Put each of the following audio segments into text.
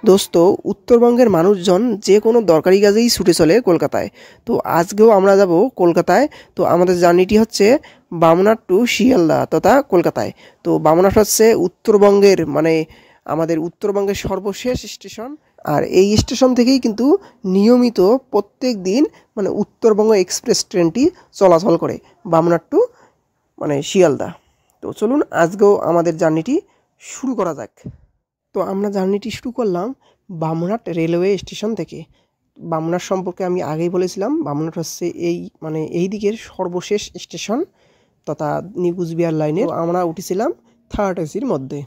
দোস্ত, উত্তরবঙ্গের মানুষজন যে কোনো দরকারি কাজেই ছুটে চলে কলকাতায়। তো আজকেও আমরা যাব কলকাতায়। তো আমাদের জার্নিটি হচ্ছে বামনাট টু শিয়ালদা তথা কলকাতায়। তো বামনাট হচ্ছে উত্তরবঙ্গের আমাদের উত্তরবঙ্গের সর্বশেষ স্টেশন। আর এই স্টেশন থেকেই কিন্তু নিয়মিত প্রত্যেক দিন উত্তরবঙ্গ এক্সপ্রেস ট্রেনটি চলাচল করে বামনাট টু শিয়ালদা। তো চলুন আজকেও আমাদের জার্নিটি শুরু করা যাক। তো আমরা জার্নিটি শুরু করলাম বামনাট রেলওয়ে স্টেশন থেকে। বামনাট সম্পর্কে আমি আগেই বলেছিলাম, বামনাট হচ্ছে এই দিকের সর্বশেষ স্টেশন তথা নিউ কুচবিহার লাইনে। আমরা উঠেছিলাম থার্ড এসির মধ্যে।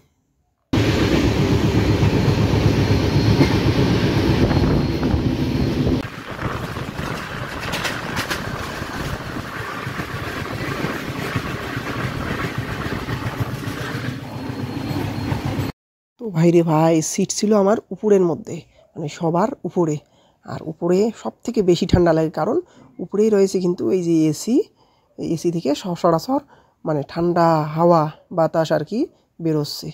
তো ভাই রে ভাই, সিট ছিল আমার উপরের মধ্যে, সবার উপরে। আর উপরে সব থেকে বেশি ঠান্ডা লাগে, কারণ উপরেই রয়েছে কিন্তু এই যে এসি। এই এসি থেকে সচরাচর ঠান্ডা হাওয়া বাতাস আর কি বেরোচ্ছে।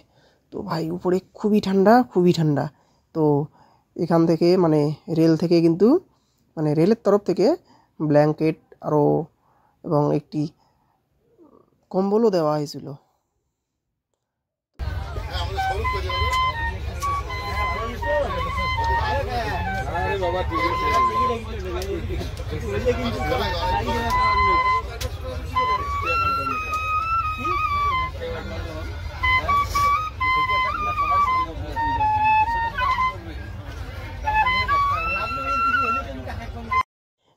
তো ভাই উপরে খুবই ঠান্ডা, খুবই ঠান্ডা। তো এখান থেকে রেল থেকে কিন্তু রেলের তরফ থেকে ব্ল্যাঙ্কেট এবং একটি কম্বলও দেওয়া হয়েছিল।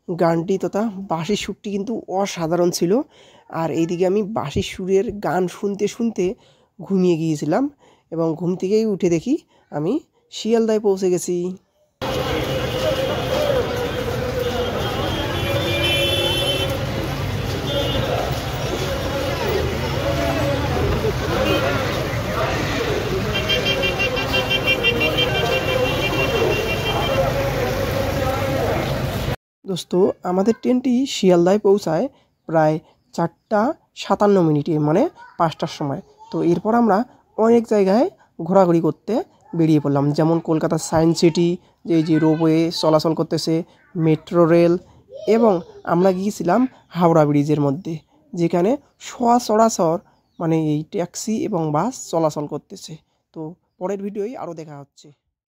গানটি তথা বাঁশির সুরটি কিন্তু অসাধারণ ছিল। আর এইদিকে আমি বাঁশির সুরের গান শুনতে শুনতে ঘুমিয়ে গিয়েছিলাম, এবং ঘুম থেকেই উঠে দেখি আমি শিয়ালদায় পৌঁছে গেছি। দোস্ত, আমাদের ট্রেনটি শিয়ালদায় পৌঁছায় প্রায় 4টা 57 মিনিটে, 5টার সময়। তো এরপর আমরা অনেক জায়গায় ঘোরাঘুরি করতে বেরিয়ে পড়লাম, যেমন কলকাতার সায়েন্স সিটি, যে রোপওয়ে চলাচল করতেছে, মেট্রো রেল, এবং আমরা গিয়েছিলাম হাওড়া ব্রিজের মধ্যে, যেখানে সচরাচর এই ট্যাক্সি এবং বাস চলাচল করতেছে। তো পরের ভিডিওই আরও দেখা হচ্ছে।